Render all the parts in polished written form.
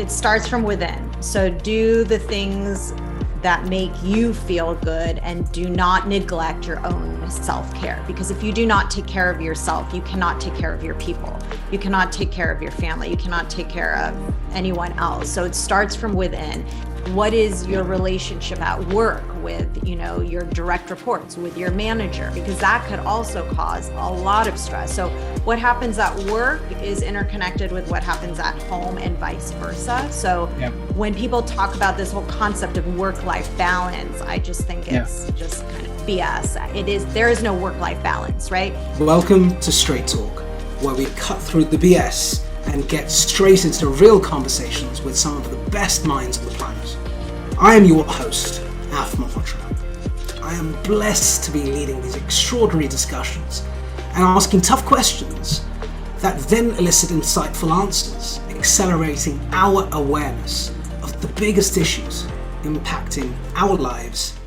it starts from within. So do the things that make you feel good and do not neglect your own self-care. Because if you do not take care of yourself, you cannot take care of your people. You cannot take care of your family. You cannot take care of anyone else. So it starts from within. What is your relationship at work with, your direct reports, with your manager? Because that could also cause a lot of stress. So what happens at work is interconnected with what happens at home and vice versa. So when people talk about this whole concept of work-life balance, I just think it's just kind of BS. There is no work-life balance, right? Welcome to Straight Talk, where we cut through the BS and get straight into real conversations with some of the best minds on the planet. I am your host, Af Malhotra. I am blessed to be leading these extraordinary discussions and asking tough questions that then elicit insightful answers, accelerating our awareness of the biggest issues impacting our lives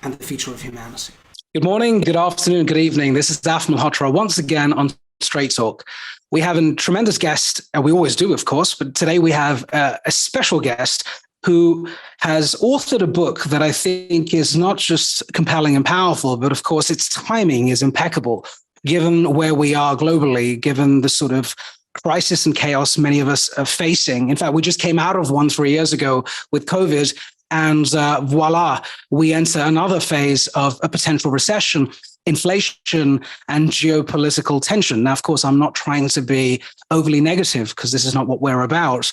and the future of humanity. Good morning, good afternoon, good evening. This is Af Malhotra once again on Straight Talk. We have a tremendous guest, and we always do, of course, but today we have a special guest who has authored a book that I think is not just compelling and powerful, but of course its timing is impeccable, given where we are globally, given the sort of crisis and chaos many of us are facing. In fact, we just came out of one 3 years ago with COVID, and voila, we enter another phase of a potential recession, inflation, and geopolitical tension. Now, of course, I'm not trying to be overly negative because this is not what we're about.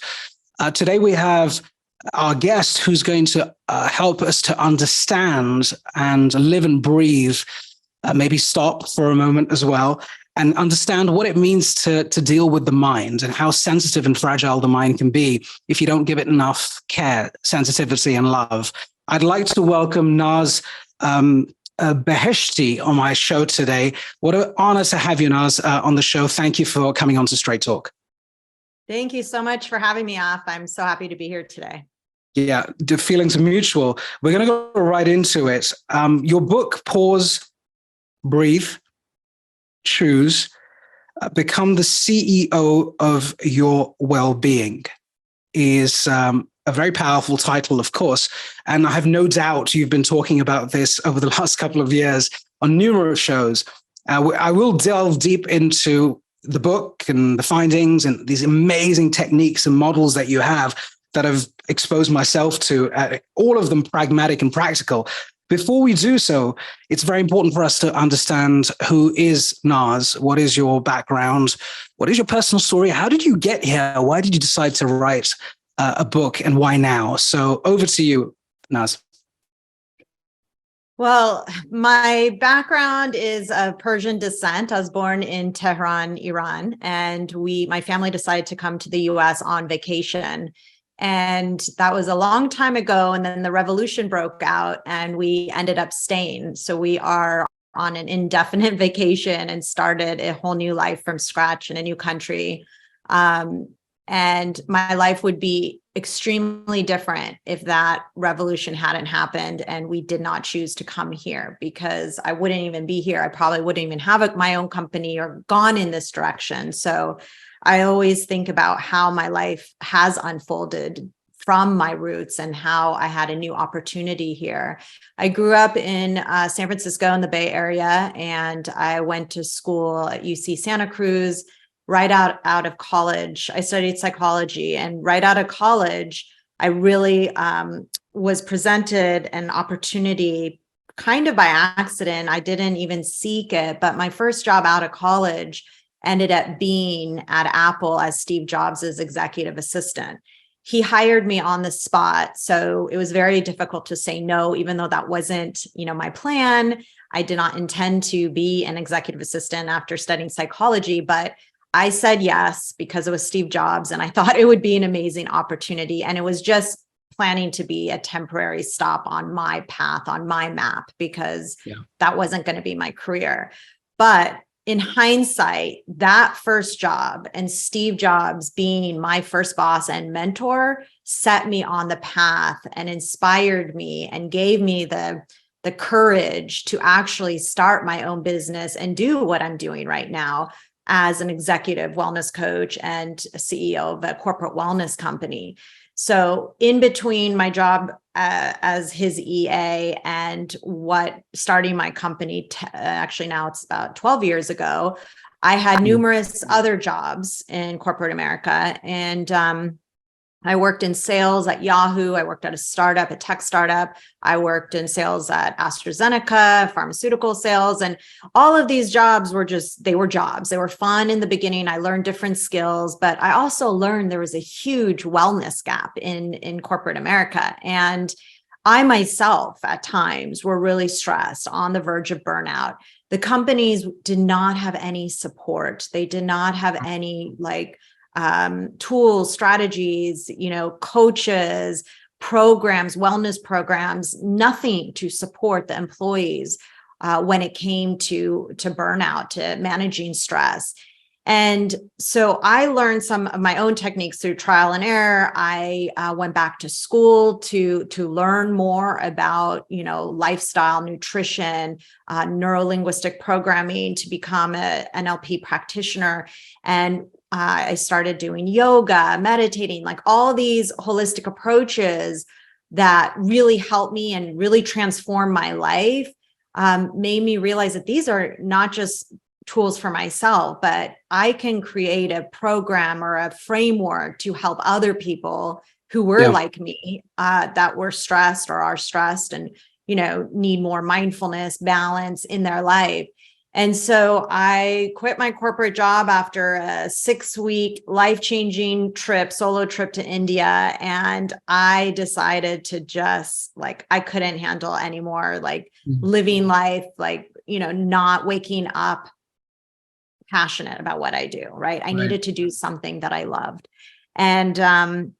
Today, we have our guest who's going to help us to understand and live and breathe, maybe stop for a moment as well, and understand what it means to deal with the mind and how sensitive and fragile the mind can be if you don't give it enough care, sensitivity, and love. I'd like to welcome Naz Beheshti on my show today. What an honor to have you, Naz, on the show. Thank you for coming on to Straight Talk. Thank you so much for having me off. I'm so happy to be here today. Yeah, the feelings are mutual. We're going to go right into it. Your book, Pause, Breathe, Choose, Become the CEO of Your Well-Being, is a very powerful title, of course. And I have no doubt you've been talking about this over the last couple of years on numerous shows. I will delve deep into the book and the findings and these amazing techniques and models that you have that I've exposed myself to, all of them pragmatic and practical. Before we do so, it's very important for us to understand who is Naz, what is your background, what is your personal story, how did you get here, why did you decide to write a book, and why now? So over to you, Naz. Well, my background is of Persian descent. I was born in Tehran, Iran, and my family decided to come to the US on vacation. And that was a long time ago. And then the revolution broke out and we ended up staying. So we are on an indefinite vacation and started a whole new life from scratch in a new country. And my life would be extremely different if that revolution hadn't happened and we did not choose to come here, because I wouldn't even be here. I probably wouldn't even have my own company or gone in this direction. So I always think about how my life has unfolded from my roots and how I had a new opportunity here. I grew up in San Francisco in the Bay Area, and I went to school at UC Santa Cruz. Right out of college, I studied psychology, and right out of college, I really was presented an opportunity kind of by accident. I didn't even seek it, but my first job out of college ended up being at Apple as Steve Jobs' executive assistant. He hired me on the spot. So it was very difficult to say no, even though that wasn't, my plan. I did not intend to be an executive assistant after studying psychology, but I said yes because it was Steve Jobs and I thought it would be an amazing opportunity. And it was just planning to be a temporary stop on my path, on my map, because that wasn't going to be my career. But in hindsight, that first job and Steve Jobs being my first boss and mentor set me on the path and inspired me and gave me the courage to actually start my own business and do what I'm doing right now. as an executive wellness coach and CEO of a corporate wellness company. So in between my job as his EA and starting my company, actually now it's about 12 years ago, I had numerous other jobs in corporate America. And I worked in sales at Yahoo. I worked at a tech startup. I worked in sales at AstraZeneca, pharmaceutical sales. And all of these jobs were jobs. They were fun in the beginning. I learned different skills, but I also learned there was a huge wellness gap in corporate America. And I myself at times were really stressed, on the verge of burnout. The companies did not have any support. They did not have any tools, strategies, coaches, programs, wellness programs, nothing to support the employees when it came to burnout, to managing stress. And so I learned some of my own techniques through trial and error. I went back to school to learn more about, lifestyle, nutrition, neuro-linguistic programming, to become an NLP practitioner. And I started doing yoga, meditating, like all these holistic approaches that really helped me and really transformed my life, made me realize that these are not just tools for myself, but I can create a program or a framework to help other people who were like me, that were stressed or are stressed and, need more mindfulness, balance in their life. And so I quit my corporate job after a 6-week life-changing solo trip to India. And I decided to just I couldn't handle anymore, living life, not waking up passionate about what I do, right? I needed to do something that I loved. And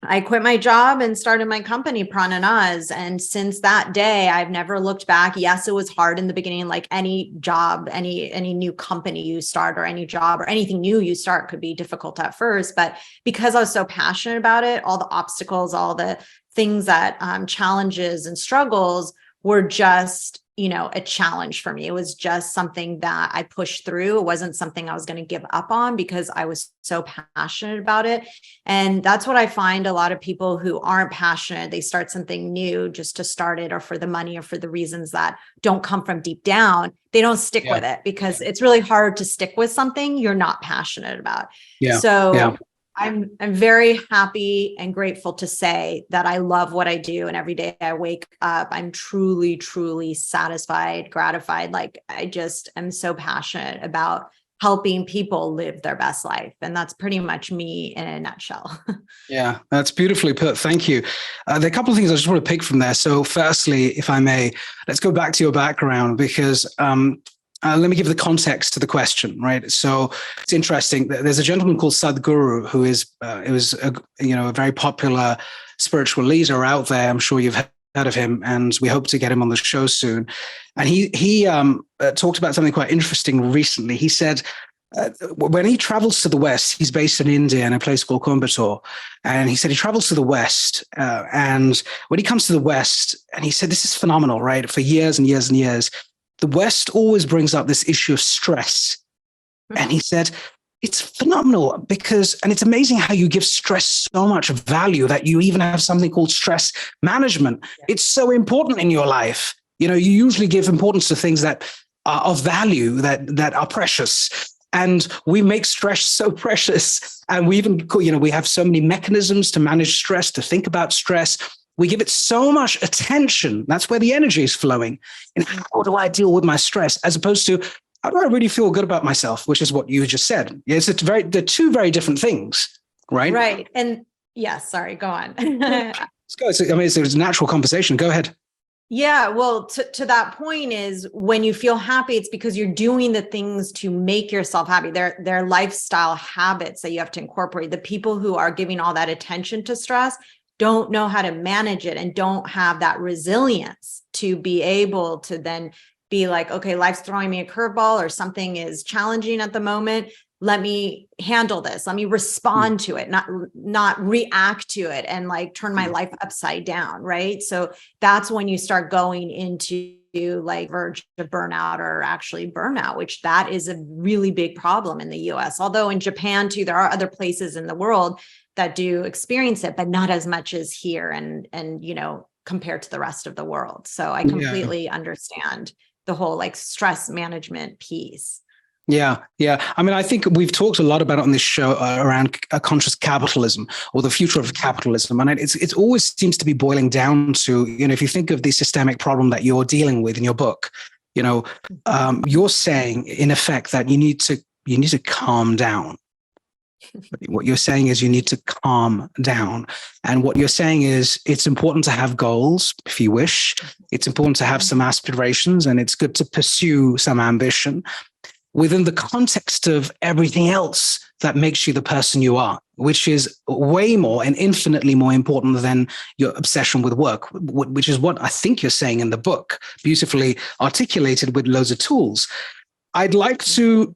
I quit my job and started my company, Prana Naz. And since that day, I've never looked back. Yes, it was hard in the beginning, like any job, any new company you start, or any job or anything new you start could be difficult at first. But because I was so passionate about it, all the obstacles, all the things that challenges and struggles were just, a challenge for me. It was just something that I pushed through. It wasn't something I was going to give up on because I was so passionate about it. And that's what I find a lot of people who aren't passionate, they start something new just to start it, or for the money, or for the reasons that don't come from deep down. They don't stick with it because it's really hard to stick with something you're not passionate about. I'm very happy and grateful to say that I love what I do. And every day I wake up, I'm truly, truly satisfied, gratified. I just am so passionate about helping people live their best life. And that's pretty much me in a nutshell. Yeah, that's beautifully put. Thank you. There are a couple of things I just want to pick from there. So firstly, if I may, let's go back to your background, because let me give the context to the question, right? So it's interesting. There's a gentleman called Sadhguru who is a very popular spiritual leader out there. I'm sure you've heard of him, and we hope to get him on the show soon. And he talked about something quite interesting recently. He said when he travels to the West, he's based in India in a place called Coimbatore, and he said he travels to the West, and when he comes to the West, and he said this is phenomenal, right? For years and years and years, the West always brings up this issue of stress. And he said, it's phenomenal because, and it's amazing how you give stress so much value that you even have something called stress management. Yeah. It's so important in your life. You usually give importance to things that are of value, that are precious. And we make stress so precious. And we even, we have so many mechanisms to manage stress, to think about stress. We give it so much attention. That's where the energy is flowing. And how do I deal with my stress? As opposed to, how do I really feel good about myself? Which is what you just said. They're two very different things, right? Right. And sorry, go on. Let's go. It's a natural conversation. Go ahead. Yeah. Well, to that point is when you feel happy, it's because you're doing the things to make yourself happy. They're lifestyle habits that you have to incorporate. The people who are giving all that attention to stress don't know how to manage it and don't have that resilience to be able to then be like, okay, life's throwing me a curveball or something is challenging at the moment. Let me handle this. Let me respond to it, not react to it and turn my life upside down. Right. So that's when you start going into like verge of burnout or actually burnout, which that is a really big problem in the US. Although in Japan too, there are other places in the world that do experience it, but not as much as here and compared to the rest of the world. So I completely understand the whole like stress management piece. Yeah. I mean, I think we've talked a lot about it on this show around conscious capitalism or the future of capitalism. And it always seems to be boiling down to, if you think of the systemic problem that you're dealing with in your book, you're saying in effect that you need to calm down. What you're saying is you need to calm down. And what you're saying is it's important to have goals if you wish. It's important to have some aspirations, and it's good to pursue some ambition within the context of everything else that makes you the person you are, which is way more and infinitely more important than your obsession with work, which is what I think you're saying in the book, beautifully articulated with loads of tools. I'd like to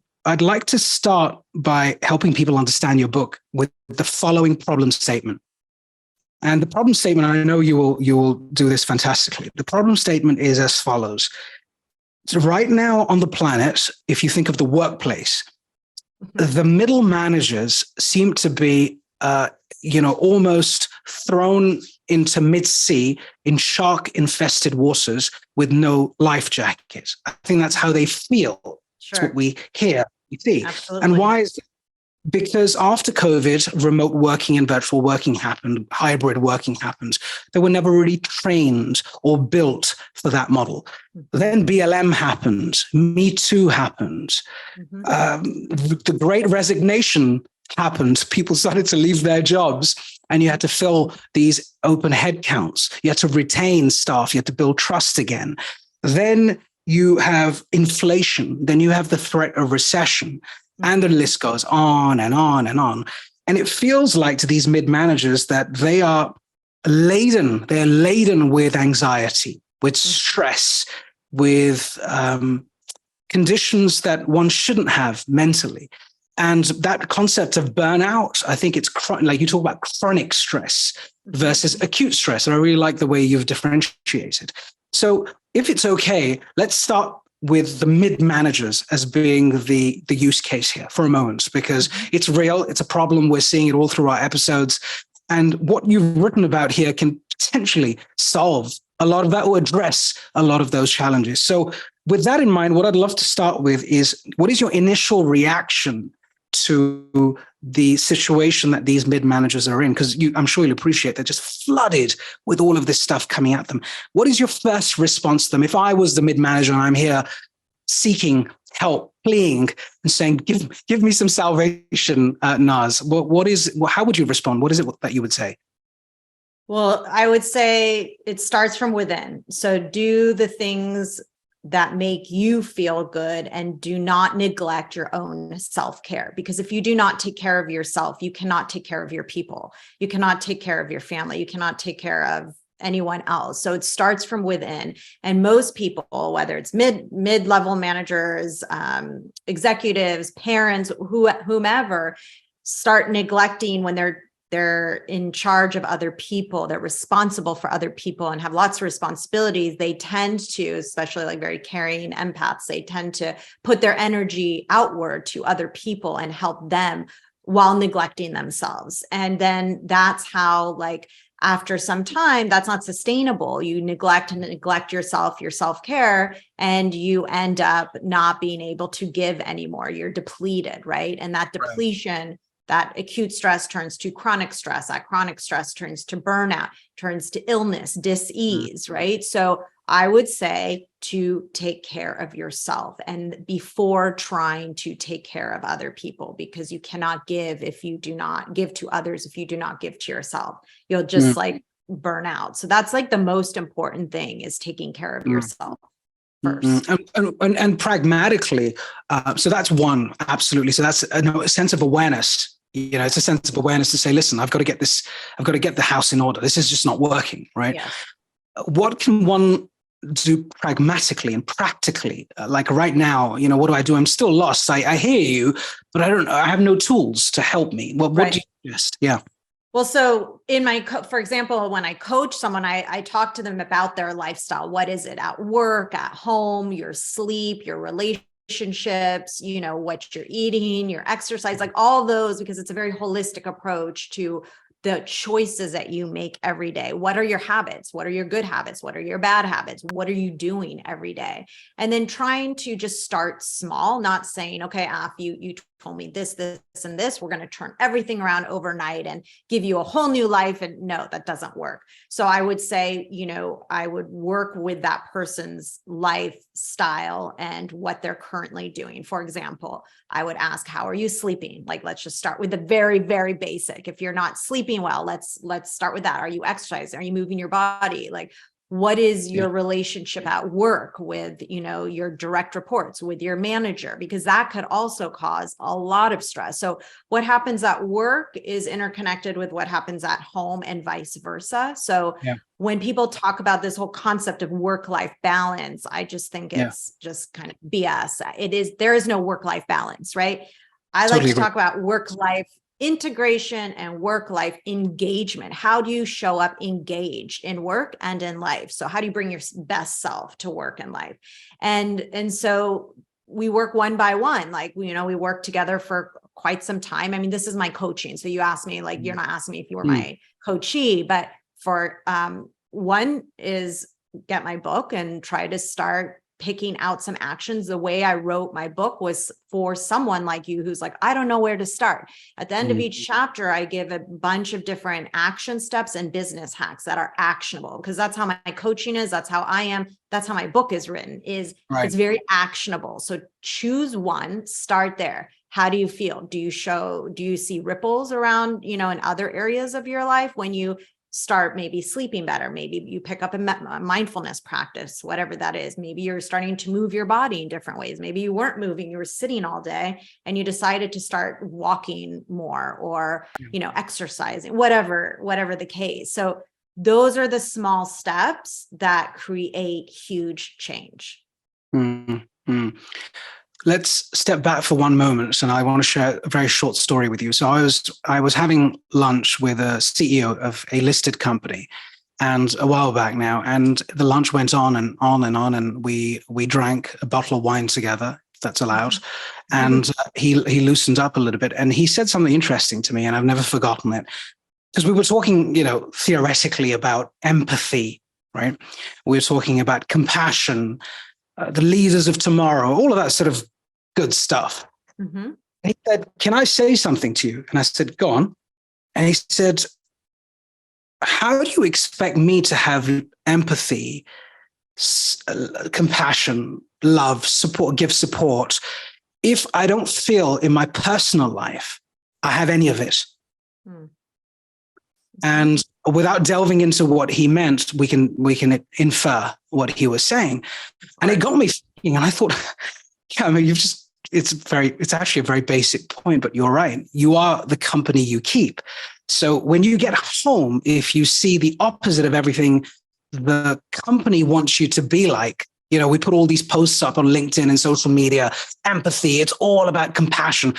start by helping people understand your book with the following problem statement. And the problem statement, I know you will do this fantastically. The problem statement is as follows. So right now on the planet, if you think of the workplace, the middle managers seem to be, almost thrown into mid-sea in shark-infested waters with no life jacket. I think that's how they feel. Sure. That's what we hear, we see. Absolutely. And why is it? Because after COVID, remote working and virtual working happened, hybrid working happened. They were never really trained or built for that model. Then BLM happened, Me Too happened, the Great Resignation happened. People started to leave their jobs, and you had to fill these open headcounts. You had to retain staff. You had to build trust again. Then you have inflation. Then you have the threat of recession. And the list goes on and on and on. And it feels like to these mid-managers that they are laden. They're laden with anxiety, with stress, with conditions that one shouldn't have mentally. And that concept of burnout, I think it's like you talk about chronic stress versus acute stress. And I really like the way you've differentiated. So if it's okay, let's start with the mid-managers as being the use case here for a moment, because it's real, it's a problem, we're seeing it all through our episodes. And what you've written about here can potentially solve a lot of that or address a lot of those challenges. So with that in mind, what I'd love to start with is, what is your initial reaction to the situation that these mid-managers are in? Because I'm sure you'll appreciate they're just flooded with all of this stuff coming at them. What is your first response to them? If I was the mid-manager and I'm here seeking help, pleading and saying, give me some salvation, Naz, how would you respond? What is it that you would say? Well, I would say it starts from within. So do the things that make you feel good and do not neglect your own self-care. Because if you do not take care of yourself, you cannot take care of your people. You cannot take care of your family. You cannot take care of anyone else. So it starts from within. And most people, whether it's mid-level managers, executives, parents, whomever, start neglecting when they're in charge of other people, they're responsible for other people and have lots of responsibilities. They tend to, especially like very caring empaths, they tend to put their energy outward to other people and help them while neglecting themselves. And then that's how, like, after some time, that's not sustainable. You neglect yourself, your self-care, and you end up not being able to give anymore. You're depleted, right? And that depletion, that acute stress turns to chronic stress. That chronic stress turns to burnout, turns to illness, dis-ease, right? So I would say to take care of yourself and before trying to take care of other people, because you cannot give if you do not give to others, if you do not give to yourself, you'll just like burn out. So that's like the most important thing, is taking care of yourself first. And pragmatically, so that's one, absolutely. So that's a sense of awareness. It's a sense of awareness to say, listen, I've got to get the house in order. This is just not working, right? Yes. What can one do pragmatically and practically? Like right now, what do? I'm still lost. I hear you, but I have no tools to help me. What do you suggest? Yeah. Well, so in my, for example, when I coach someone, I talk to them about their lifestyle. What is it at work, at home, your sleep, your relationships, what you're eating, your exercise, like all those, because it's a very holistic approach to the choices that you make every day. What are your habits? What are your good habits? What are your bad habits? What are you doing every day? And then trying to just start small, not saying, okay, Af, you told me this, and this, we're going to turn everything around overnight and give you a whole new life. And no, that doesn't work. So I would say, I would work with that person's lifestyle and what they're currently doing. For example, I would ask, how are you sleeping? Like, let's just start with the very, very basic. If you're not sleeping well, let's start with that. Are you exercising? Are you moving your body? Like, what is your relationship at work with, your direct reports, with your manager? Because that could also cause a lot of stress. So what happens at work is interconnected with what happens at home and vice versa. So when people talk about this whole concept of work-life balance, I just think it's just kind of BS. There is no work-life balance, right? I like to talk about work-life integration and work-life engagement. How do you show up engaged in work and in life? So how do you bring your best self to work and life? And so we work one by one, like, we work together for quite some time. I mean, this is my coaching. So you asked me, like, you're not asking me if you were my coachee, but for one is get my book and try to start picking out some actions. The way I wrote my book was for someone like you who's like, I don't know where to start. At the end of each chapter, I give a bunch of different action steps and business hacks that are actionable, because that's how my coaching is. That's how I am. That's how my book is written, it's very actionable. So choose one, start there. How do you feel? Do you see ripples around, in other areas of your life when you start maybe sleeping better? Maybe you pick up a mindfulness practice, whatever that is. Maybe you're starting to move your body in different ways. Maybe you weren't moving, you were sitting all day and you decided to start walking more or, exercising, whatever the case. So those are the small steps that create huge change. Mm-hmm. Let's step back for one moment, and I want to share a very short story with you. So I was having lunch with a CEO of a listed company, and a while back now, and the lunch went on and on and on, and we drank a bottle of wine together, if that's allowed, and he loosened up a little bit, and he said something interesting to me, and I've never forgotten it, because we were talking, theoretically about empathy, right? We were talking about compassion, the leaders of tomorrow, all of that sort of good stuff. Mm-hmm. He said, can I say something to you? And I said, go on. And he said, how do you expect me to have empathy, compassion, love, give support, if I don't feel in my personal life I have any of it? Mm. And without delving into what he meant, we can infer what he was saying. And it got me thinking, and I thought, it's actually a very basic point, but you're right. You are the company you keep. So when you get home, if you see the opposite of everything the company wants you to be like, we put all these posts up on LinkedIn and social media, empathy, it's all about compassion.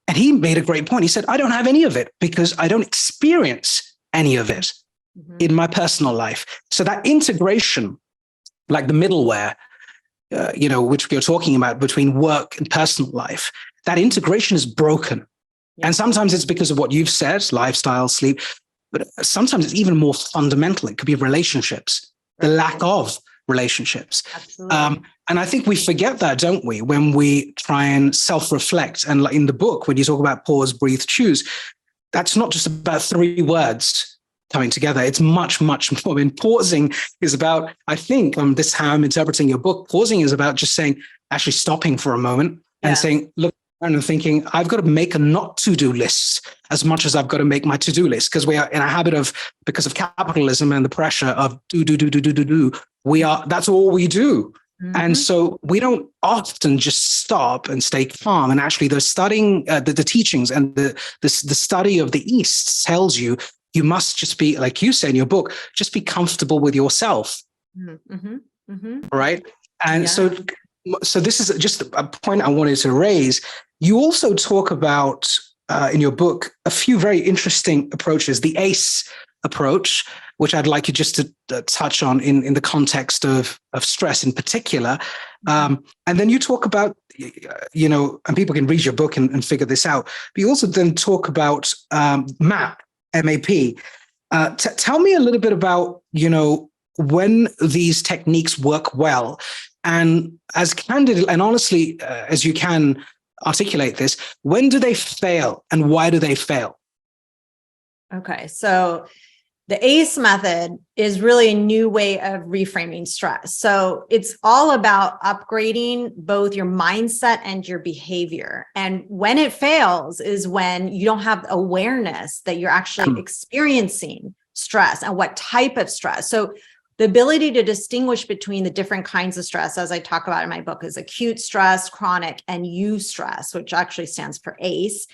And he made a great point. He said, I don't have any of it because I don't experience any of it in my personal life. So that integration, like the middleware, which we are talking about between work and personal life, that integration is broken. Yeah. And sometimes it's because of what you've said, lifestyle, sleep, but sometimes it's even more fundamental. It could be relationships, the lack of relationships. Absolutely. And I think we forget that, don't we, when we try and self-reflect. And in the book, when you talk about pause, breathe, choose, that's not just about 3 words coming together. It's much, much more. I mean, pausing is about, I think, this is how I'm interpreting your book. Pausing is about just saying, actually stopping for a moment and saying, look, and thinking, I've got to make a not to-do list as much as I've got to make my to-do list, because we are in a habit of, because of capitalism and the pressure of do. That's all we do. Mm-hmm. And so we don't often just stop and stay calm. And actually the studying, the teachings and the study of the East tells you must just be, like you say in your book, just be comfortable with yourself. Mm-hmm. Mm-hmm. Right. And so this is just a point I wanted to raise. You also talk about in your book a few very interesting approaches. The ACE approach, which I'd like you just to touch on in the context of stress in particular. And then you talk about, and people can read your book and figure this out. But you also then talk about MAP, M-A-P. Tell me a little bit about, when these techniques work well, and as candid and honestly as you can articulate this, when do they fail and why do they fail? Okay, so the ACE method is really a new way of reframing stress. So it's all about upgrading both your mindset and your behavior. And when it fails is when you don't have awareness that you're actually experiencing stress and what type of stress. So the ability to distinguish between the different kinds of stress, as I talk about in my book, is acute stress, chronic, and eustress, which actually stands for ACE.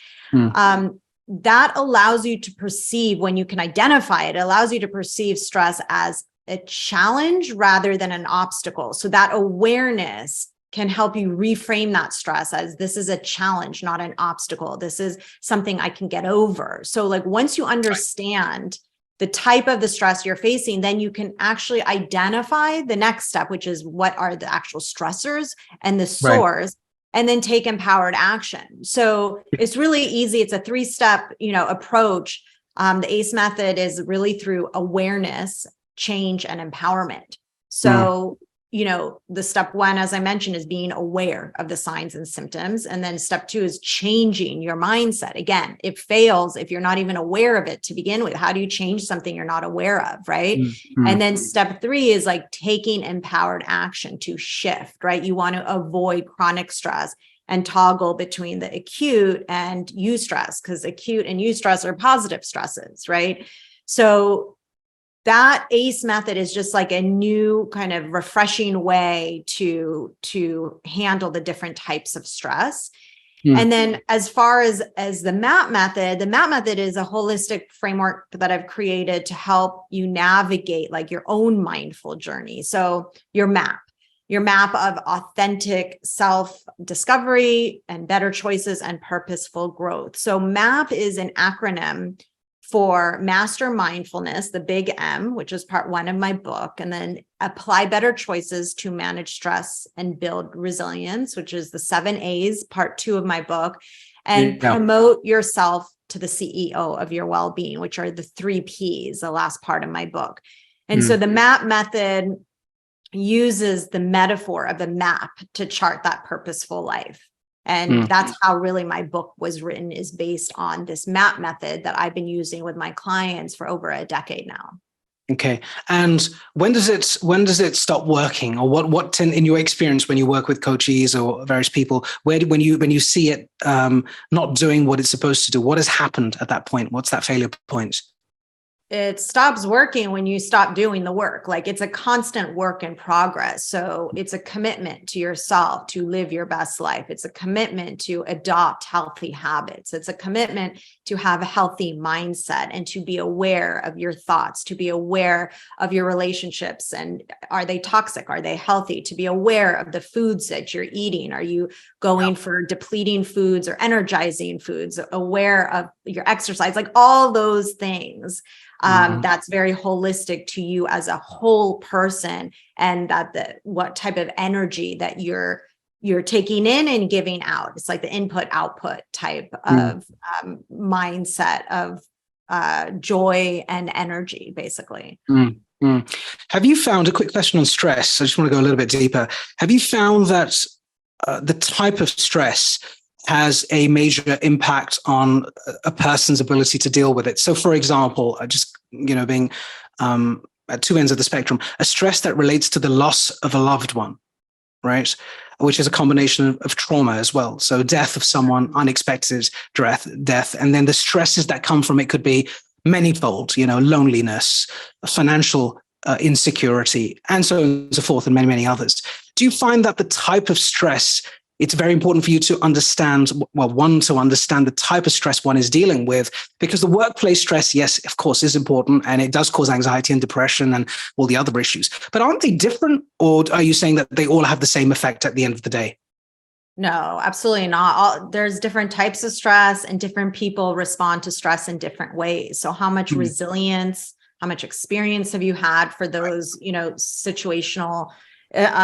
That allows you to perceive, when you can identify it, allows you to perceive stress as a challenge rather than an obstacle. So that awareness can help you reframe that stress as, this is a challenge, not an obstacle. This is something I can get over. So like once you understand the type of the stress you're facing, then you can actually identify the next step, which is what are the actual stressors and the source, and then take empowered action. So it's really easy. It's a 3-step, approach. The ACE method is really through awareness, change, and empowerment. So, the step 1, as I mentioned, is being aware of the signs and symptoms. And then step 2 is changing your mindset. Again, it fails if you're not even aware of it to begin with. How do you change something you're not aware of, right? And then step 3 is like taking empowered action to shift, right? You want to avoid chronic stress and toggle between the acute and eustress, because acute and eustress are positive stresses, right? So that ACE method is just like a new kind of refreshing way to handle the different types of stress. And then as far as the MAP method is a holistic framework that I've created to help you navigate like your own mindful journey. So your map of authentic self-discovery and better choices and purposeful growth. So MAP is an acronym for Master Mindfulness, the big M, which is part 1 of my book, and then Apply Better Choices to Manage Stress and Build Resilience, which is the 7 A's, part 2 of my book, and Promote Yourself to the CEO of your well-being, which are the 3 P's, the last part of my book. And so the MAP method uses the metaphor of the map to chart that purposeful life. And that's how really my book was written, is based on this MAP method that I've been using with my clients for over a decade now. Okay. And when does it stop working? Or what in your experience, when you work with coaches or various people, when you see it not doing what it's supposed to do, what has happened at that point? What's that failure point? It stops working when you stop doing the work. Like, it's a constant work in progress. So it's a commitment to yourself to live your best life. It's a commitment to adopt healthy habits. It's a commitment to have a healthy mindset and to be aware of your thoughts, to be aware of your relationships. And are they toxic? Are they healthy? To be aware of the foods that you're eating. Are you going for depleting foods or energizing foods? Aware of your exercise, like all those things. That's very holistic to you as a whole person, and that what type of energy that you're taking in and giving out. It's like the input output type of mindset of joy and energy, basically. Have you found, a quick question on stress, I just want to go a little bit deeper. Have you found that the type of stress has a major impact on a person's ability to deal with it? So, for example, just being at 2 ends of the spectrum, a stress that relates to the loss of a loved one, right? Which is a combination of trauma as well. So death of someone, unexpected death, and then the stresses that come from it could be manifold, loneliness, financial insecurity, and so on and so forth, and many, many others. Do you find that the type of stress, it's very important for you to understand, to understand the type of stress one is dealing with, because the workplace stress, yes, of course, is important, and it does cause anxiety and depression and all the other issues. But aren't they different, or are you saying that they all have the same effect at the end of the day? No, absolutely not. There's different types of stress, and different people respond to stress in different ways. So how much resilience, how much experience have you had for those, situational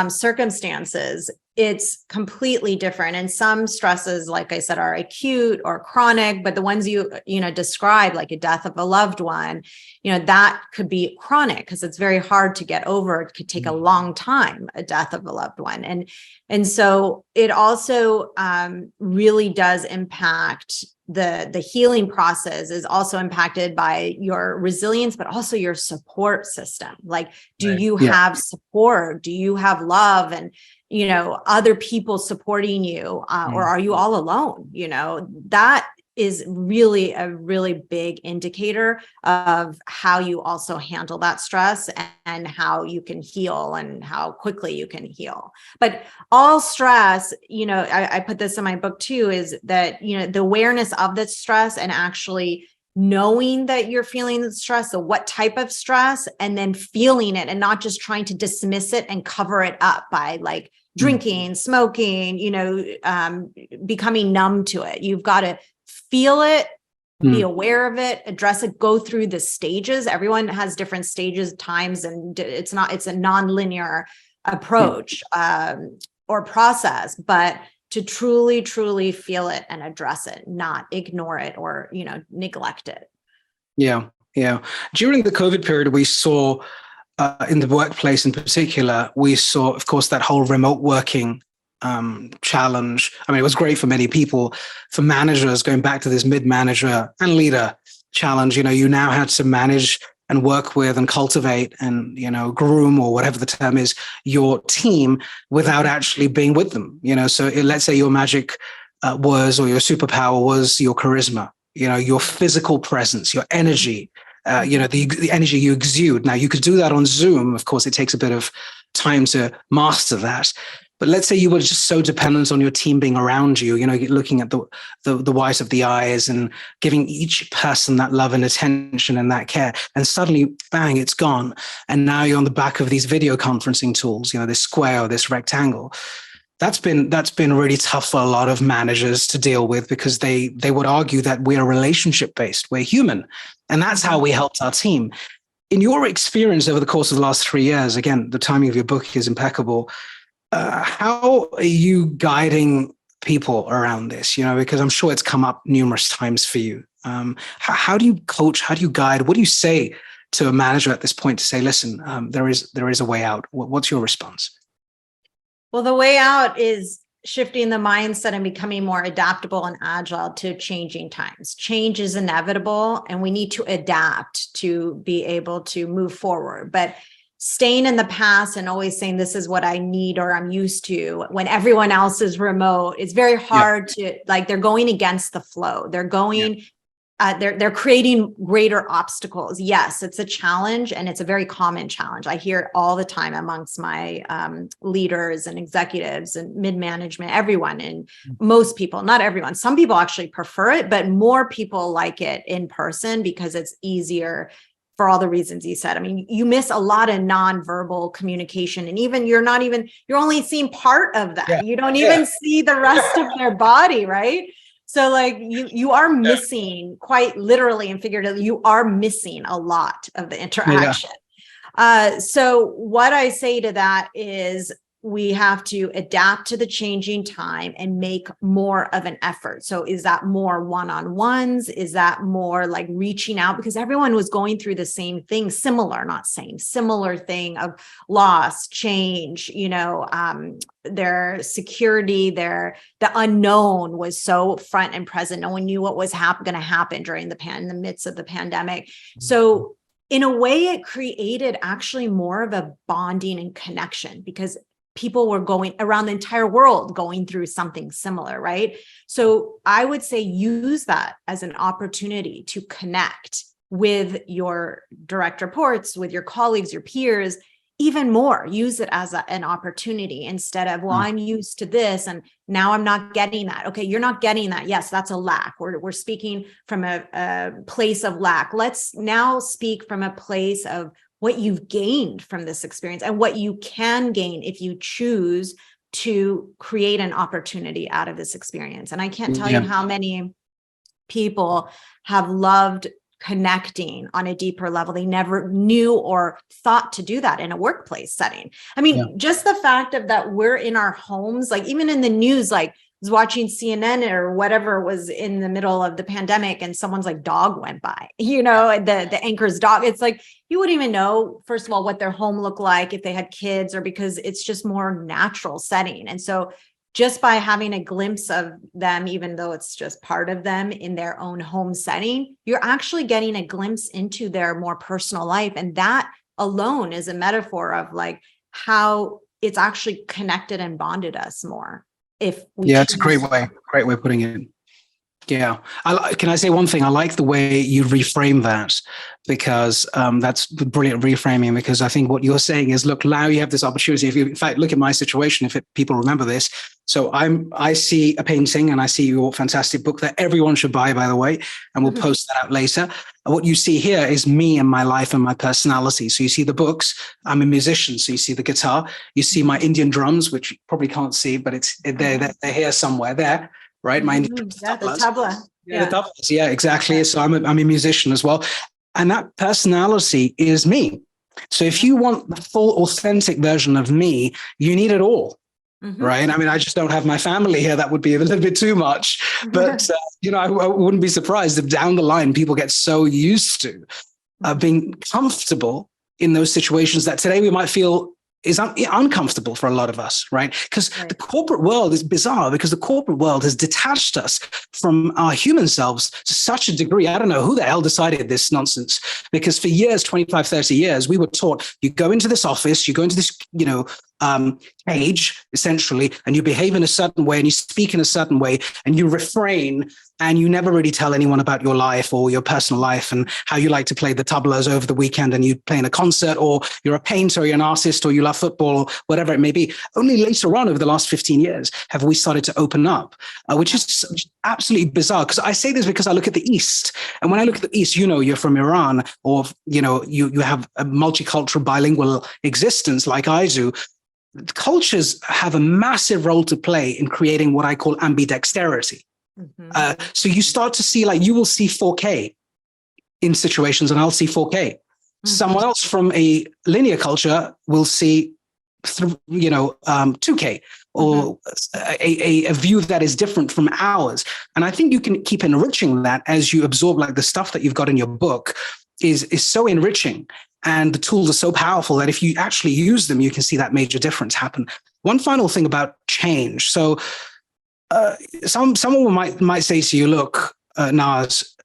circumstances? It's completely different. And some stresses, like I said, are acute or chronic, but the ones you describe, like a death of a loved one, that could be chronic because it's very hard to get over. It could take a long time, a death of a loved one. And so it also really does impact the healing process, is also impacted by your resilience, but also your support system. Like, do you have support? Do you have love and, other people supporting you, or are you all alone? That is really a really big indicator of how you also handle that stress and how you can heal and how quickly you can heal. But all stress, I put this in my book too, is that, the awareness of the stress and actually knowing that you're feeling the stress, so what type of stress, and then feeling it and not just trying to dismiss it and cover it up by like drinking, smoking, becoming numb to it. You've got to feel it, be aware of it, address it, go through the stages. Everyone has different stages, times, and it's a non-linear approach or process, but to truly, truly feel it and address it, not ignore it or, neglect it. Yeah. During the COVID period, we saw in the workplace in particular, we saw, of course, that whole remote working challenge. I mean, it was great for many people. For managers, going back to this mid-manager and leader challenge, you now had to manage and work with and cultivate and, groom, or whatever the term is, your team without actually being with them. So let's say your magic was, or your superpower was your charisma, your physical presence, your energy, the energy you exude. Now, you could do that on Zoom. Of course, it takes a bit of time to master that. But let's say you were just so dependent on your team being around you, looking at the white of the eyes and giving each person that love and attention and that care. And suddenly, bang, it's gone. And now you're on the back of these video conferencing tools, this square or this rectangle. That's been really tough for a lot of managers to deal with, because they would argue that we're relationship based, we're human. And that's how we helped our team. In your experience over the course of the last 3 years, again, the timing of your book is impeccable. How are you guiding people around this? Because I'm sure it's come up numerous times for you. How do you coach? How do you guide? What do you say to a manager at this point to say, listen, there is a way out? What's your response? Well, the way out is shifting the mindset and becoming more adaptable and agile to changing times. Change is inevitable, and we need to adapt to be able to move forward. But staying in the past and always saying this is what I need or I'm used to when everyone else is remote, it's very hard to, like, they're going against the flow. They're going, they're creating greater obstacles. Yes, it's a challenge, and it's a very common challenge. I hear it all the time amongst my leaders and executives and mid-management, everyone, and most people, not everyone. Some people actually prefer it, but more people like it in person because it's easier for all the reasons you said. I mean, you miss a lot of nonverbal communication, and even you're only seeing part of that. Yeah. You don't even see the rest of their body, right? So like you are missing, quite literally and figuratively, you are missing a lot of the interaction. So what I say to that is, we have to adapt to the changing time and make more of an effort. So is that more one-on-ones? Is that more like reaching out? Because everyone was going through the same thing, similar thing of loss, change, their security, the unknown was so front and present. No one knew what was going to happen during in the midst of the pandemic. So in a way, it created actually more of a bonding and connection, because people were going around the entire world going through something similar, right? So I would say use that as an opportunity to connect with your direct reports, with your colleagues, your peers, even more. Use it as an opportunity instead of, well, I'm used to this and now I'm not getting that. Okay, you're not getting that. Yes, that's a lack. We're speaking from a place of lack. Let's now speak from a place of what you've gained from this experience and what you can gain if you choose to create an opportunity out of this experience. And I can't tell you how many people have loved connecting on a deeper level. They never knew or thought to do that in a workplace setting. I mean, just the fact of that we're in our homes, like even in the news, like I was watching CNN or whatever was in the middle of the pandemic and someone's like dog went by, the anchor's dog. It's like, you wouldn't even know, first of all, what their home looked like if they had kids, or because it's just more natural setting. And so just by having a glimpse of them, even though it's just part of them in their own home setting, you're actually getting a glimpse into their more personal life. And that alone is a metaphor of like how it's actually connected and bonded us more. If we it's a great way of putting it. Yeah. Can I say one thing? I like the way you reframe that, because that's brilliant reframing, because I think what you're saying is, look, now you have this opportunity. If you, in fact, look at my situation, people remember this. So I see a painting and I see your fantastic book that everyone should buy, by the way, and we'll post that out later. And what you see here is me and my life and my personality. So you see the books. I'm a musician. So you see the guitar. You see my Indian drums, which you probably can't see, but they're here somewhere there. Right, my the tabla. The tablas. Yeah, exactly. So I'm a musician as well, and that personality is me. So if you want the full, authentic version of me, you need it all, right? I mean, I just don't have my family here. That would be a little bit too much. But I wouldn't be surprised if down the line people get so used to being comfortable in those situations that today we might feel is uncomfortable for a lot of us, right? Because the corporate world is bizarre, because the corporate world has detached us from our human selves to such a degree. I don't know who the hell decided this nonsense, because for years, 25, 30 years, we were taught, you go into this office, you go into this, cage, essentially, and you behave in a certain way and you speak in a certain way and you refrain, and you never really tell anyone about your life or your personal life and how you like to play the tablas over the weekend, and you play in a concert, or you're a painter, or you're an artist, or you love football, or whatever it may be. Only later on, over the last 15 years, have we started to open up, which is absolutely bizarre. Because I say this because I look at the East, and when I look at the East, you're from Iran, or, you have a multicultural bilingual existence like I do. Cultures have a massive role to play in creating what I call ambidexterity. So you start to see, like, you will see 4K in situations, and I'll see 4K. Someone else from a linear culture will see, 2K, or a view that is different from ours. And I think you can keep enriching that as you absorb, like, the stuff that you've got in your book is so enriching. And the tools are so powerful that if you actually use them, you can see that major difference happen. One final thing about change. So someone might say to you, look, Naz,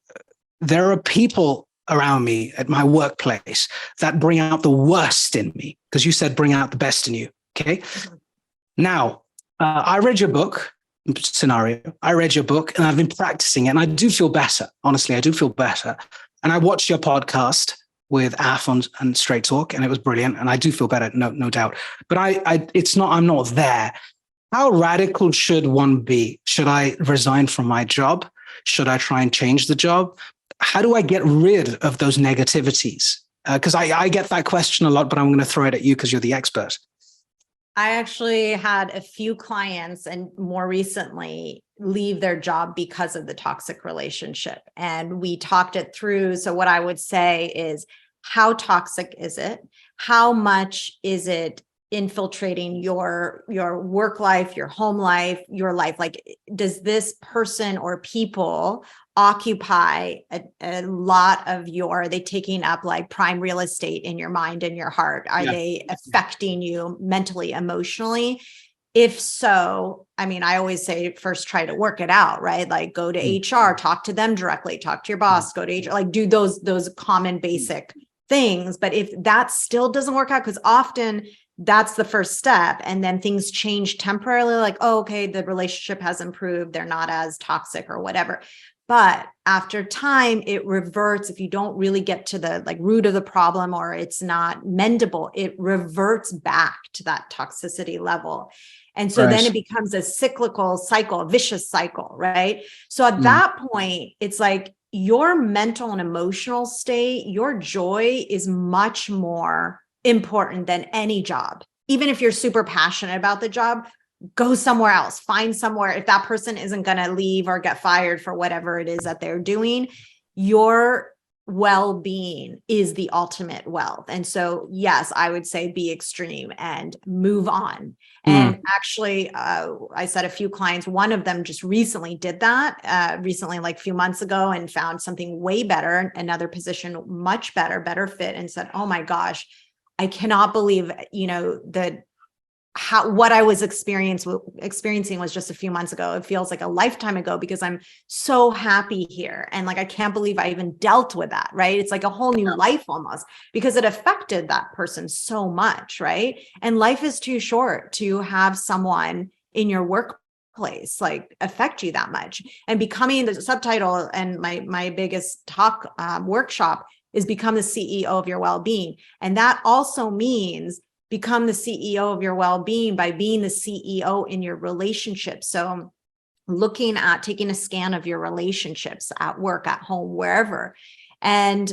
there are people around me at my workplace that bring out the worst in me, because you said bring out the best in you. Okay. Now, I read your book scenario. I read your book and I've been practicing it, and I do feel better. Honestly, I do feel better. And I watched your podcast with Af and StraightTalk, and it was brilliant. And I do feel better, no doubt. But I'm not there. How radical should one be? Should I resign from my job? Should I try and change the job? How do I get rid of those negativities? Because I get that question a lot, but I'm going to throw it at you because you're the expert. I actually had a few clients, and more recently, leave their job because of the toxic relationship. And we talked it through. So what I would say is, how toxic is it? How much is it infiltrating your work life, your home life, your life? Like, does this person or people occupy a lot of are they taking up like prime real estate in your mind and your heart? Are they affecting you mentally, emotionally? If so, I mean, I always say first try to work it out, right? Like go to HR, talk to them directly, talk to your boss, go to HR, like do those common basic things. But if that still doesn't work out, because often that's the first step, and then things change temporarily, like, oh, okay, the relationship has improved, they're not as toxic or whatever. But after time, it reverts. If you don't really get to the root of the problem, or it's not mendable, it reverts back to that toxicity level. And so then it becomes a cyclical cycle, a vicious cycle, right? So at that point, it's like your mental and emotional state, your joy is much more important than any job. Even if you're super passionate about the job, go somewhere else, find somewhere. If that person isn't going to leave or get fired for whatever it is that they're doing, your well-being is the ultimate wealth. And so, yes, I would say be extreme and move on. And actually, I said a few clients, one of them just recently did that recently, like a few months ago, and found something way better, another position, much better fit, and said, oh my gosh, I cannot believe, that what I was experiencing was just a few months ago. It feels like a lifetime ago because I'm so happy here. And like, I can't believe I even dealt with that, right? It's like a whole new life almost, because it affected that person so much, right? And life is too short to have someone in your workplace like affect you that much. And becoming the subtitle, and my biggest talk workshop is become the CEO of your well-being. And that also means become the CEO of your well-being by being the CEO in your relationships. So looking at taking a scan of your relationships at work, at home, wherever, and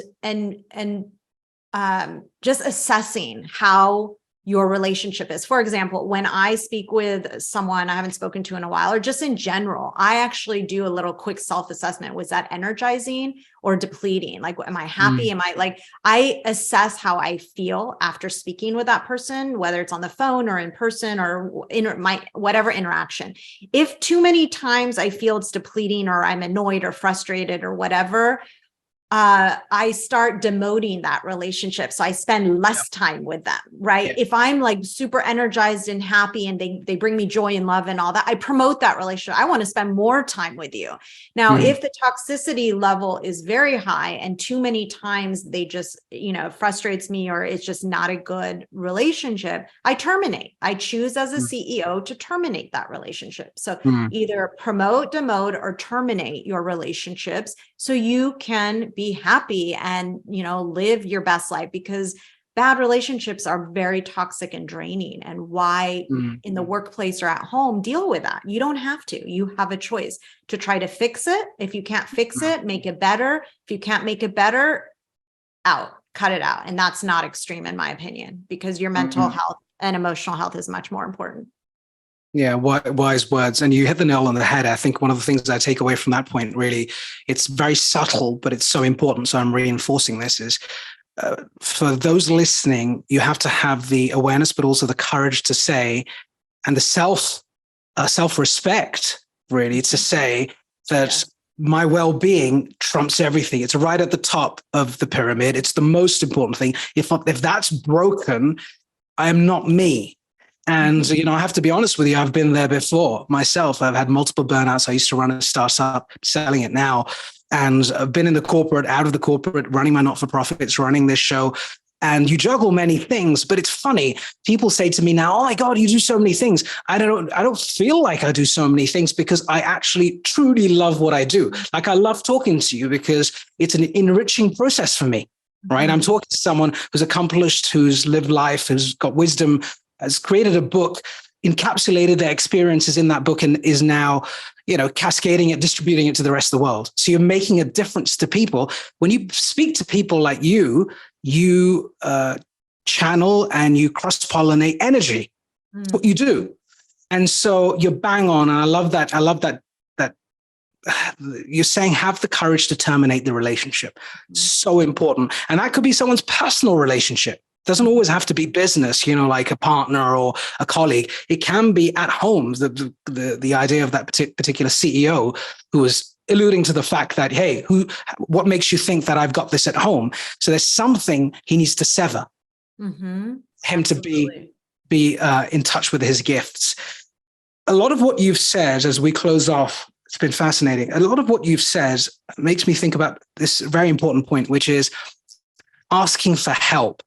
just assessing how your relationship is. For example, when I speak with someone I haven't spoken to in a while, or just in general, I actually do a little quick self-assessment. Was that energizing or depleting? Like, am I happy? Am I like, I assess how I feel after speaking with that person, whether it's on the phone or in person or in my whatever interaction. If too many times I feel it's depleting, or I'm annoyed or frustrated or whatever, I start demoting that relationship. So I spend less time with them, right? Yeah. If I'm like super energized and happy and they bring me joy and love and all that, I promote that relationship. I want to spend more time with you. Now, if the toxicity level is very high and too many times they just, frustrates me, or it's just not a good relationship, I terminate. I choose as a CEO to terminate that relationship. So either promote, demote, or terminate your relationships so you can be happy and, live your best life, because bad relationships are very toxic and draining. And why in the workplace or at home, deal with that. You don't have to. You have a choice to try to fix it. If you can't fix it, make it better. If you can't make it better, cut it out. And that's not extreme, in my opinion, because your mental health and emotional health is much more important. Yeah, wise words. And you hit the nail on the head. I think one of the things I take away from that point, really, it's very subtle, but it's so important. So I'm reinforcing this is, for those listening, you have to have the awareness, but also the courage to say, and the self-respect, really, to say that my well-being trumps everything. It's right at the top of the pyramid. It's the most important thing. If that's broken, I am not me. And, I have to be honest with you, I've been there before myself. I've had multiple burnouts. I used to run a startup, selling it now. And I've been in the corporate, out of the corporate, running my not-for-profits, running this show. And you juggle many things, but it's funny. People say to me now, oh my God, you do so many things. I don't feel like I do so many things because I actually truly love what I do. Like, I love talking to you because it's an enriching process for me, right? I'm talking to someone who's accomplished, who's lived life, who's got wisdom, has created a book, encapsulated their experiences in that book, and is now, cascading it, distributing it to the rest of the world. So you're making a difference to people. When you speak to people like you channel and you cross-pollinate energy. That's what you do. And so you're bang on. And I love that you're saying have the courage to terminate the relationship. So important. And that could be someone's personal relationship. Doesn't always have to be business, like a partner or a colleague. It can be at home. The idea of that particular CEO who was alluding to the fact that, hey, what makes you think that I've got this at home? So there's something he needs to sever. Him to be in touch with his gifts. A lot of what you've said as we close off, it's been fascinating. A lot of what you've said makes me think about this very important point, which is asking for help.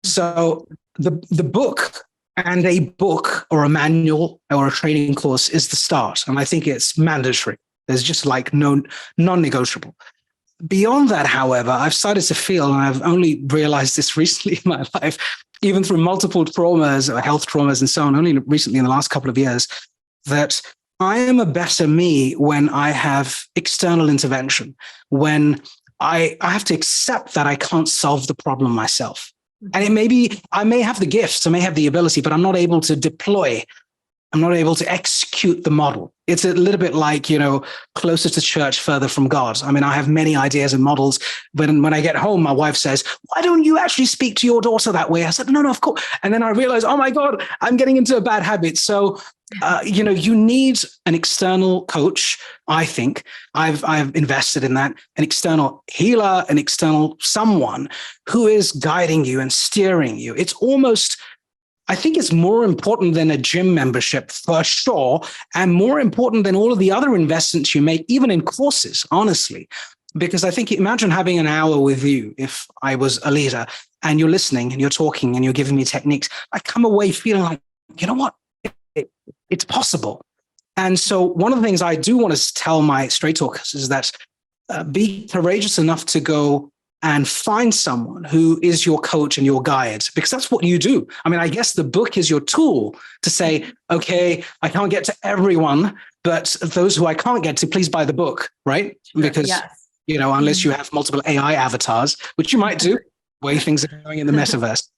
So the book, and a book or a manual or a training course is the start. And I think it's mandatory. There's just like non-negotiable. Beyond that, however, I've started to feel, and I've only realized this recently in my life, even through multiple traumas or health traumas and so on, only recently in the last couple of years, that I am a better me when I have external intervention, when I have to accept that I can't solve the problem myself. And it may be, I may have the gifts, I may have the ability, but I'm not able to deploy I'm not able to execute the model. It's a little bit like, closer to church, further from God. I mean, I have many ideas and models, but when I get home, my wife says, why don't you actually speak to your daughter that way? I said, no, of course. And then I realized, oh my God, I'm getting into a bad habit. So, you need an external coach. I think I've invested in that, an external healer, an external someone who is guiding you and steering you. It's almost, I think it's more important than a gym membership for sure, and more important than all of the other investments you make, even in courses, honestly. Because I think, imagine having an hour with you, if I was a leader, and you're listening and you're talking and you're giving me techniques, I come away feeling like, you know what, it's possible. And so one of the things I do want to tell my straight talkers is that be courageous enough to go and find someone who is your coach and your guide, because that's what you do. I mean, I guess the book is your tool to say, okay, I can't get to everyone, but those who I can't get to, please buy the book, right? Because, unless you have multiple AI avatars, which you might do, the way things are going in the metaverse.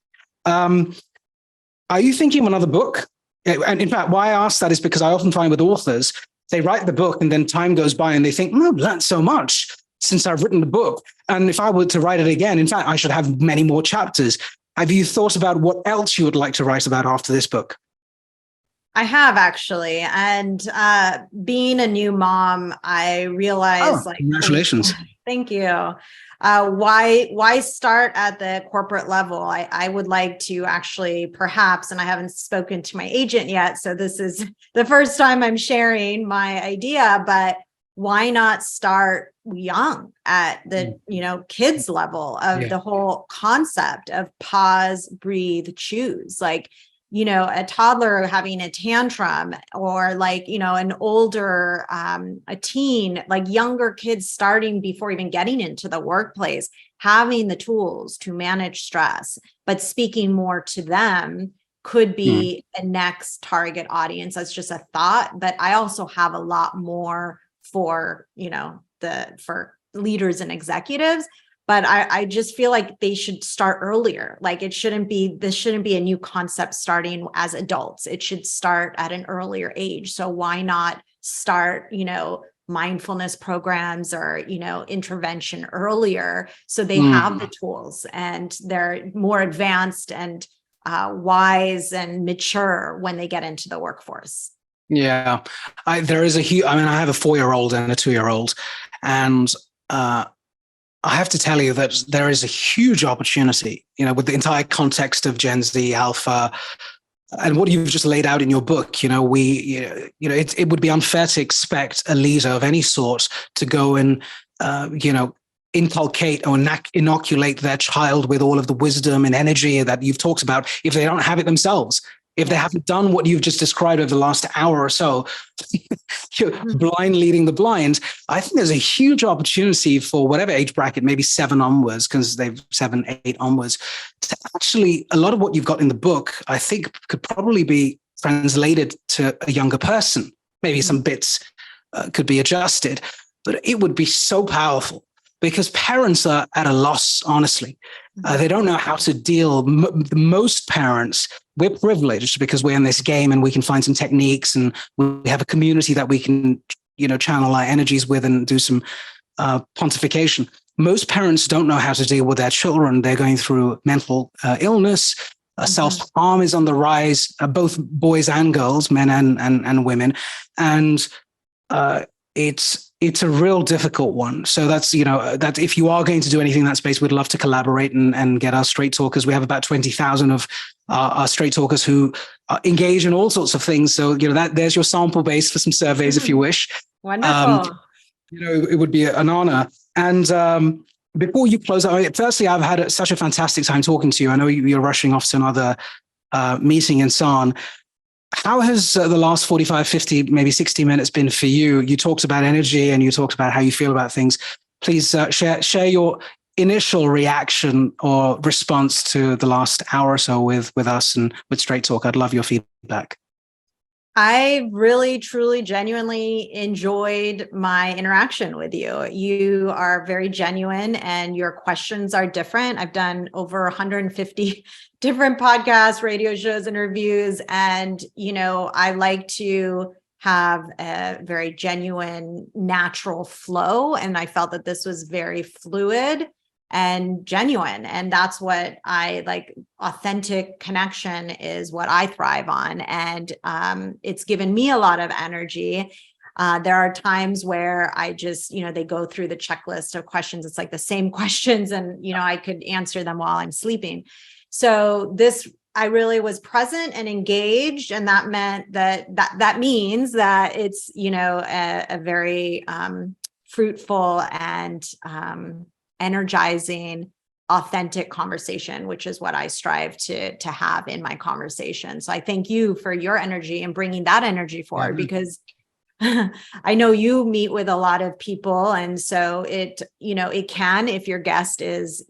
Are you thinking of another book? And in fact, why I ask that is because I often find with authors, they write the book and then time goes by and they think, I've learned so much since I've written the book. And if I were to write it again, in fact, I should have many more chapters. Have you thought about what else you would like to write about after this book? I have, actually. And being a new mom, I realized congratulations. Thank you. Why start at the corporate level? I would like to actually perhaps, and I haven't spoken to my agent yet, so this is the first time I'm sharing my idea, but why not start young at the, kids level of the whole concept of pause, breathe, choose? Like, a toddler having a tantrum, or an older, a teen, like younger kids starting before even getting into the workplace, having the tools to manage stress, but speaking more to them could be a next target audience. That's just a thought, but I also have a lot more for, for leaders and executives. But I just feel like they should start earlier. Like this shouldn't be a new concept starting as adults. It should start at an earlier age. So why not start, mindfulness programs or, intervention earlier, so they have the tools and they're more advanced and wise and mature when they get into the workforce. Yeah, there is I have a 4-year-old and a 2-year-old, and I have to tell you that there is a huge opportunity, with the entire context of Gen Z, Alpha, and what you've just laid out in your book. It would be unfair to expect a leader of any sort to go and, inculcate or inoculate their child with all of the wisdom and energy that you've talked about if they don't have it themselves. If they haven't done what you've just described over the last hour or so, you're blind leading the blind. I think there's a huge opportunity for whatever age bracket, maybe 7 onwards, because they've 7, 8 onwards, to actually, a lot of what you've got in the book, I think could probably be translated to a younger person. Maybe some bits could be adjusted, but it would be so powerful. Because parents are at a loss, honestly. They don't know how to deal. Most parents, we're privileged because we're in this game and we can find some techniques and we have a community that we can, channel our energies with and do some pontification. Most parents don't know how to deal with their children. They're going through mental illness. Self-harm is on the rise, both boys and girls, men and women. And it's a real difficult one. So that's, that if you are going to do anything in that space, we'd love to collaborate and get our straight talkers. We have about 20,000 of our straight talkers who engage in all sorts of things. So, there's your sample base for some surveys if you wish. Wonderful. It would be an honor. And before you close out, firstly, I've had such a fantastic time talking to you. I know you're rushing off to another meeting and so on. How has the last 45, 50, maybe 60 minutes been for you? You talked about energy and you talked about how you feel about things. Please share your initial reaction or response to the last hour or so with us and with Straight Talk. I'd love your feedback. I really, truly, genuinely enjoyed my interaction with you. You are very genuine and your questions are different. I've done over 150 different podcasts, radio shows, interviews, and, I like to have a very genuine, natural flow. And I felt that this was very fluid and genuine. And that's what I like. Authentic connection is what I thrive on. And it's given me a lot of energy. There are times where I just, they go through the checklist of questions. It's like the same questions and, I could answer them while I'm sleeping. So I really was present and engaged. And that meant that means that it's, a very fruitful and energizing, authentic conversation, which is what I strive to have in my conversation. So I thank you for your energy and bringing that energy forward, because I know you meet with a lot of people. And so it can, if your guest is,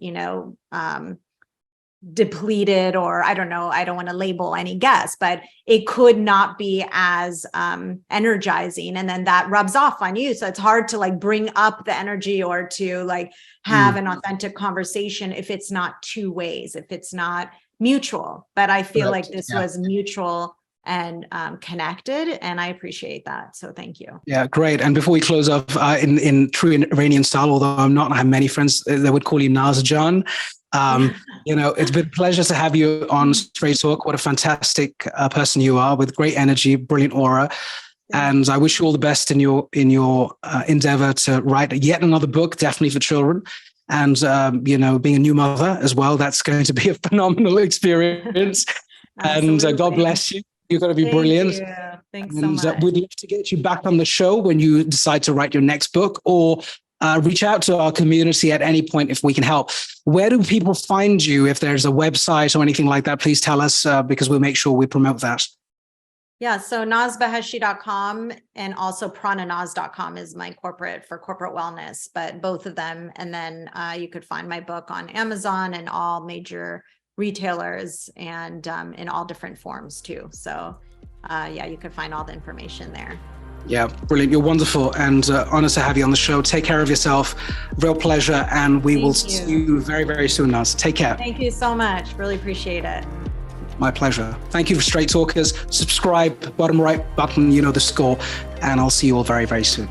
depleted, or I don't know, I don't want to label any guest, but it could not be as energizing, and then that rubs off on you. So it's hard to like bring up the energy or to like have an authentic conversation if it's not two ways, if it's not mutual. But I feel like this was mutual and connected, and I appreciate that. So thank you. Yeah, great. And before we close off, in true Iranian style, although I'm not, I have many friends that would call you Naz John. It's been a pleasure to have you on Straight Talk. What a fantastic person you are, with great energy, brilliant aura. And I wish you all the best in your endeavor to write yet another book, definitely for children. And, being a new mother as well, that's going to be a phenomenal experience. And God bless you. You're going to be brilliant. You. Thanks so much. We'd love to get you back on the show when you decide to write your next book, or reach out to our community at any point if we can help. Where do people find you? If there's a website or anything like that, please tell us, because we'll make sure we promote that. Yeah, so nazbeheshti.com and also prananaz.com is my corporate wellness, but both of them. And then you could find my book on Amazon and all major retailers, and in all different forms too. So you could find all the information there. Yeah, brilliant. You're wonderful, and honored to have you on the show. Take care of yourself. Real pleasure. And we will see you very, very soon, Naz. Take care. Thank you so much. Really appreciate it. My pleasure. Thank you for Straight Talkers. Subscribe, bottom right button, you know the score, and I'll see you all very, very soon.